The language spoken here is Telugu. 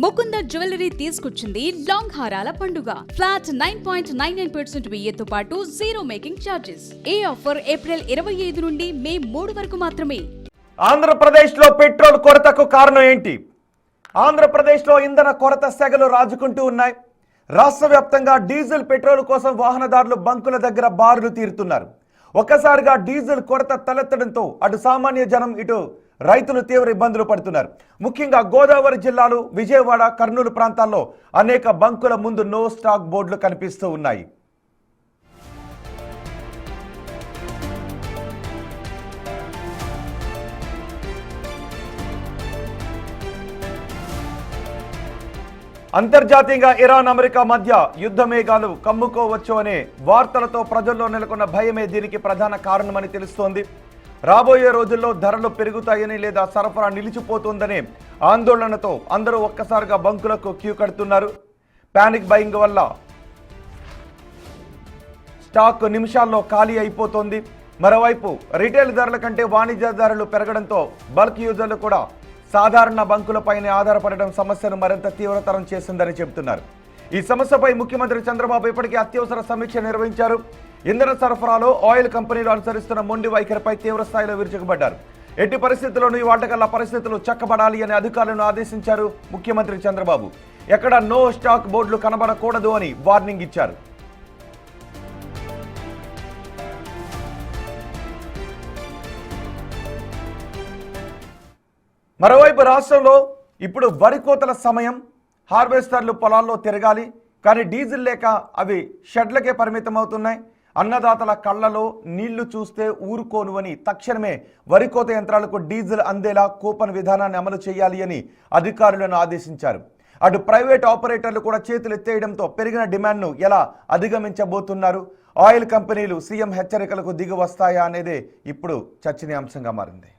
ముకుంద జ్యువెలరీ తీసుకొచ్చింది లాంగ్ హారాల పండుగ. ఫ్లాట్ 9.99% వెయ్యితో పాటు జీరో మేకింగ్ ఛార్జెస్. ఈ ఆఫర్ ఏప్రిల్ 25 నుండి మే 3 వరకు మాత్రమే. ఆంధ్రప్రదేశ్లో పెట్రోల్ కొరతకు కారణం ఏంటి? ఆంధ్రప్రదేశ్లో ఇంధన కొరత సెగలు రాజుకుంటూ ఉన్నాయి. రాష్ట్ర వ్యాప్తంగా డీజిల్ పెట్రోల్ కోసం వాహనదారులు బంకుల దగ్గర బారులు తీరుతున్నారు. ఒక్కసారిగా డీజిల్ కొరత తలెత్తడంతో అటు సామాన్య జనం ఇటు రైతులు తీవ్ర ఇబ్బందులు పడుతున్నారు. ముఖ్యంగా గోదావరి జిల్లాలు, విజయవాడ, కర్నూలు ప్రాంతాల్లో అనేక బంకుల ముందు నో స్టాక్ బోర్డులు కనిపిస్తూ ఉన్నాయి. అంతర్జాతీయంగా ఇరాన్, అమెరికా మధ్య యుద్ధ మేఘాలు కమ్ముకోవచ్చు అనే వార్తలతో ప్రజల్లో నెలకొన్న భయమే దీనికి ప్రధాన కారణమని తెలుస్తోంది. రాబోయే రోజుల్లో ధరలు పెరుగుతాయని లేదా సరఫరా నిలిచిపోతుందనే ఆందోళనతో అందరూ ఒక్కసారిగా బంకులకు క్యూ కడుతున్నారు. పానిక్ బయింగ్ వల్ల స్టాక్ నిమిషాల్లో ఖాళీ అయిపోతోంది. మరోవైపు రిటైల్ ధరల కంటే వాణిజ్య ధరలు పెరగడంతో బల్క్ యూజర్లు కూడా సాధారణ బంకులపైనే ఆధారపడడం సమస్యను మరింత తీవ్రతరం చేసిందని చెబుతున్నారు. ఈ సమస్యపై ముఖ్యమంత్రి చంద్రబాబు ఇప్పటికే అత్యవసర సమీక్ష నిర్వహించారు. ఇంధన సరఫరాలో ఆయిల్ కంపెనీలు అనుసరిస్తున్న మొండి వైఖరిపై తీవ్ర స్థాయిలో విరుచుకుపడ్డారు. ఎట్టి పరిస్థితుల్లోనూ వాటకల్లా పరిస్థితులు చక్కబడాలి అని అధికారులను ఆదేశించారు ముఖ్యమంత్రి చంద్రబాబు. ఎక్కడ నో స్టాక్ బోర్డులు కనబడకూడదు అని వార్నింగ్ ఇచ్చారు. మరోవైపు రాష్ట్రంలో ఇప్పుడు వరి కోతల సమయం. హార్వెస్టర్లు పొలాల్లో తిరగాలి, కానీ డీజిల్ లేక అవి షెడ్లకే పరిమితం అవుతున్నాయి. అన్నదాతల కళ్లలో నీళ్లు చూస్తే ఊరుకోను అని తక్షణమే వరి కోత యంత్రాలకు డీజిల్ అందేలా కూపన్ విధానాన్ని అమలు చేయాలి అని అధికారులను ఆదేశించారు. అటు ప్రైవేట్ ఆపరేటర్లు కూడా చేతులు ఎత్తేయడంతో పెరిగిన డిమాండ్ను ఎలా అధిగమించబోతున్నారు? ఆయిల్ కంపెనీలు సీఎం హెచ్చరికలకు దిగి వస్తాయా అనేదే ఇప్పుడు చర్చనీయాంశంగా మారింది.